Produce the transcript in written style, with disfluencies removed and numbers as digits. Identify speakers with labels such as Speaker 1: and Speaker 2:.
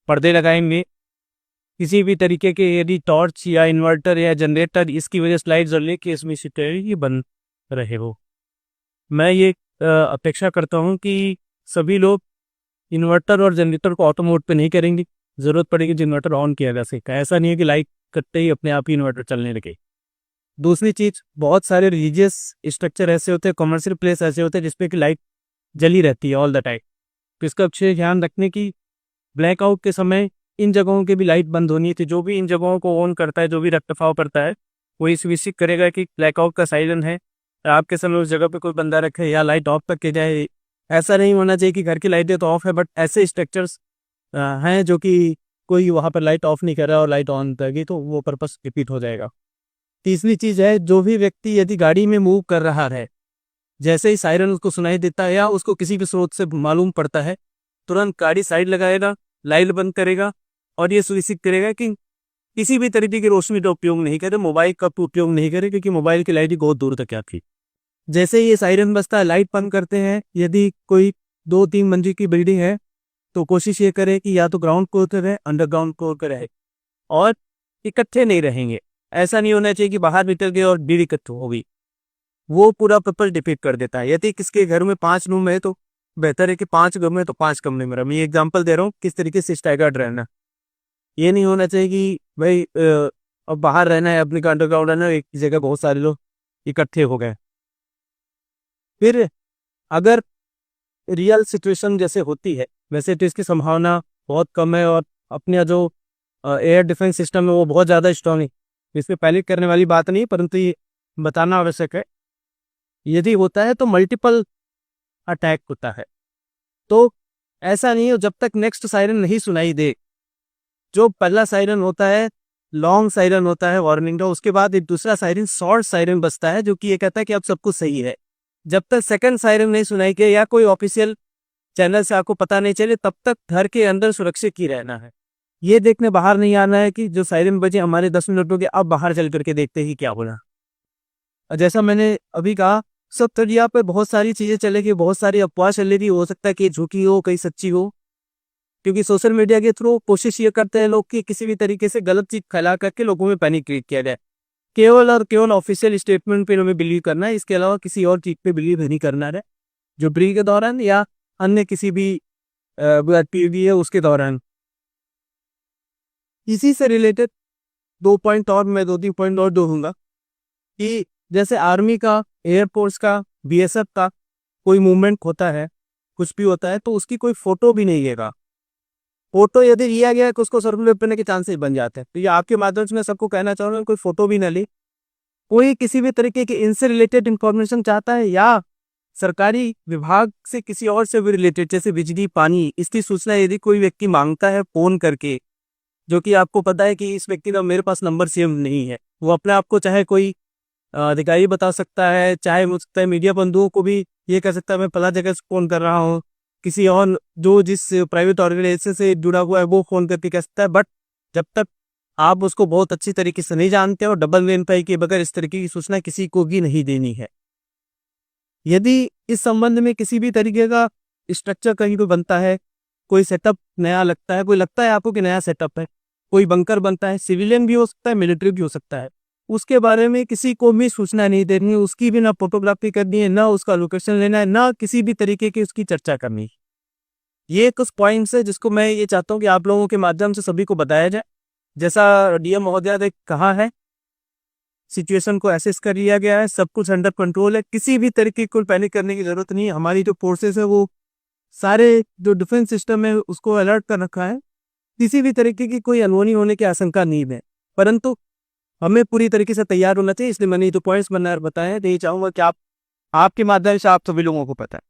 Speaker 1: पर्दे लगाएंगे, किसी भी तरीके के यदि टॉर्च या इन्वर्टर या जनरेटर इसकी वजह से लाइट जलने की इसमें सिक्योरिटी बन रहे हो। मैं ये अपेक्षा करता हूँ कि सभी लोग इन्वर्टर और जनरेटर को ऑटो मोड पे नहीं करेंगे। ज़रूरत पड़ेगी तो इन्वर्टर ऑन किया जा सकता है, ऐसा नहीं है कि लाइट कटते ही अपने आप ही इन्वर्टर चलने लगे। दूसरी चीज़, बहुत सारे रिलीजियस स्ट्रक्चर ऐसे होते हैं, कमर्शियल प्लेस ऐसे होते हैं जिसपे कि लाइट जली रहती है ऑल द टाइम। तो इसका अच्छे ध्यान रखने की ब्लैकआउट के समय इन जगहों की भी लाइट बंद होनी थी। जो भी इन जगहों को ऑन करता है, जो भी रखरखाव करता है, वो ये सुनिश्चित करेगा कि ब्लैकआउट का साइरन है, रात के समय उस जगह पे कोई बंदा रखे या लाइट ऑफ करके जाए। ऐसा नहीं होना चाहिए कि घर की लाइटें तो ऑफ है बट ऐसे स्ट्रक्चर्स हैं जो कि कोई वहाँ पर लाइट ऑफ नहीं कर रहा और लाइट ऑन रहेगी तो वो पर्पस रिपीट हो जाएगा। तीसरी चीज़ है, जो भी व्यक्ति यदि गाड़ी में मूव कर रहा है, जैसे ही सायरन उसको सुनाई देता है या उसको किसी भी स्रोत से मालूम पड़ता है, तुरंत गाड़ी साइड लगाएगा, लाइट बंद करेगा और ये सुनिश्चित करेगा कि किसी भी तरीके की रोशनी का उपयोग नहीं करे, मोबाइल का उपयोग नहीं करे, क्योंकि मोबाइल की लाइट ही बहुत दूर तक आती है। जैसे ही ये सायरन बजता है, लाइट बंद करते हैं, यदि कोई 2-3 मंजिल की बिल्डिंग है तो कोशिश ये करें कि या तो ग्राउंड फ्लोर पर रहे, अंडरग्राउंड फ्लोर पर रहे और इकट्ठे नहीं रहेंगे। ऐसा नहीं होना चाहिए कि बाहर निकल गए और भीड़ इकट्ठे हो गई, वो पूरा पर्पस डिफीट कर देता है। यदि किसके घर में 5 रूम है तो बेहतर है कि 5 रूम है तो 5 कमरे में रहे। मैं ये एग्जांपल दे रहा हूँ किस तरीके से स्टैगर्ड रहना। ये नहीं होना चाहिए कि भाई अब बाहर रहना है, अपने का अंडरग्राउंड रहना है, एक जगह बहुत सारे लोग इकट्ठे हो गए। फिर अगर रियल सिचुएशन जैसे होती है वैसे तो इसकी संभावना बहुत कम है और अपने जो एयर डिफेंस सिस्टम है वो बहुत ज़्यादा स्ट्रांग है। इसमें पैनिक करने वाली बात नहीं, परंतु ये बताना आवश्यक है। यदि होता है तो मल्टीपल अटैक होता है, तो ऐसा नहीं है जब तक नेक्स्ट सायरन नहीं सुनाई दे। जो पहला सायरन होता है लॉन्ग सायरन होता है वार्निंग का, उसके बाद एक दूसरा सायरन शॉर्ट सायरन बजता है जो कि ये कहता है कि अब सब कुछ सही है। जब तक सेकंड सायरन नहीं सुनाई दे या कोई ऑफिशियल चैनल से आपको पता नहीं चले, तब तक घर के अंदर सुरक्षित ही रहना है। ये देखने बाहर नहीं आना है कि जो सायरन बजे हमारे 10 मिनट हो गए, अब बाहर चल करके देखते ही क्या होना। जैसा मैंने अभी कहा, सब तरिया पे बहुत सारी चीजें चलेगी, बहुत सारी अफवाह चलेगी, हो सकता है कि झूठी हो कहीं सच्ची हो, क्योंकि सोशल मीडिया के थ्रू कोशिश ये करते हैं लोग कि किसी भी तरीके से गलत चीज फैला करके लोगों में पैनिक क्रिएट किया जाए। केवल और केवल ऑफिशियल स्टेटमेंट पे हमें बिलीव करना है, इसके अलावा किसी और चीज पे बिलीव नहीं करना है जो ब्री के दौरान या अन्य किसी भी पीवी है उसके दौरान। इसी से रिलेटेड 2 पॉइंट और मैं 2-3 पॉइंट और दूंगा कि जैसे आर्मी का, एयरफोर्स का, बीएसएफ का कोई मूवमेंट होता है, कुछ भी होता है तो उसकी कोई फोटो भी नहीं लेगा। फोटो यदि लिया गया है तो उसको सर्कुलेट करने के चांसेस बन जाते हैं। तो ये आपके माध्यम से मैं सबको कहना चाह रहा हूँ, कोई फोटो भी ना ले। कोई किसी भी तरीके की इनसे रिलेटेड इंफॉर्मेशन चाहता है या सरकारी विभाग से किसी और से भी रिलेटेड, जैसे बिजली, पानी, इसकी सूचना यदि कोई व्यक्ति मांगता है फोन करके, जो कि आपको पता है कि इस व्यक्ति का मेरे पास नंबर सेव नहीं है, वो अपने आप को चाहे कोई अधिकारी बता सकता है, चाहे हो सकता है मीडिया बंधुओं को भी ये कह सकता है मैं फला जगह से फोन कर रहा हूँ, किसी और जो जिस प्राइवेट ऑर्गेनाइजेशन से जुड़ा हुआ है वो फोन करके कह सकता है। बट जब तक आप उसको बहुत अच्छी तरीके से नहीं जानते और डबल वेरीफाई के बगैर इस तरीके की सूचना किसी को भी नहीं देनी है। यदि इस संबंध में किसी भी तरीके का स्ट्रक्चर कहीं पे बनता है, कोई सेटअप नया लगता है, कोई लगता है आपको कि नया सेटअप है, कोई बंकर बनता है, सिविलियन भी हो सकता है, मिलिट्री भी हो सकता है, उसके बारे में किसी को भी सूचना नहीं देनी है, उसकी भी ना फोटोग्राफी करनी है, ना उसका लोकेशन लेना है, ना किसी भी तरीके की उसकी चर्चा करनी है। ये कुछ पॉइंट्स है जिसको मैं ये चाहता हूँ कि आप लोगों के माध्यम से सभी को बताया जाए। जैसा डीएम महोदया ने कहा है, सिचुएशन को एसेस कर लिया गया है, सब कुछ अंडर कंट्रोल है, किसी भी तरीके को पैनिक करने की जरूरत नहीं है। हमारी जो फोर्सेस है वो सारे जो डिफेंस सिस्टम है उसको अलर्ट कर रखा है, किसी भी तरीके की कोई अनहोनी होने की आशंका नहीं है, परंतु हमें पूरी तरीके से तैयार होना चाहिए। इसलिए मैंने ये जो पॉइंट्स बताए हैं, यही चाहूंगा कि आपके माध्यम से आप सभी लोगों को पता है।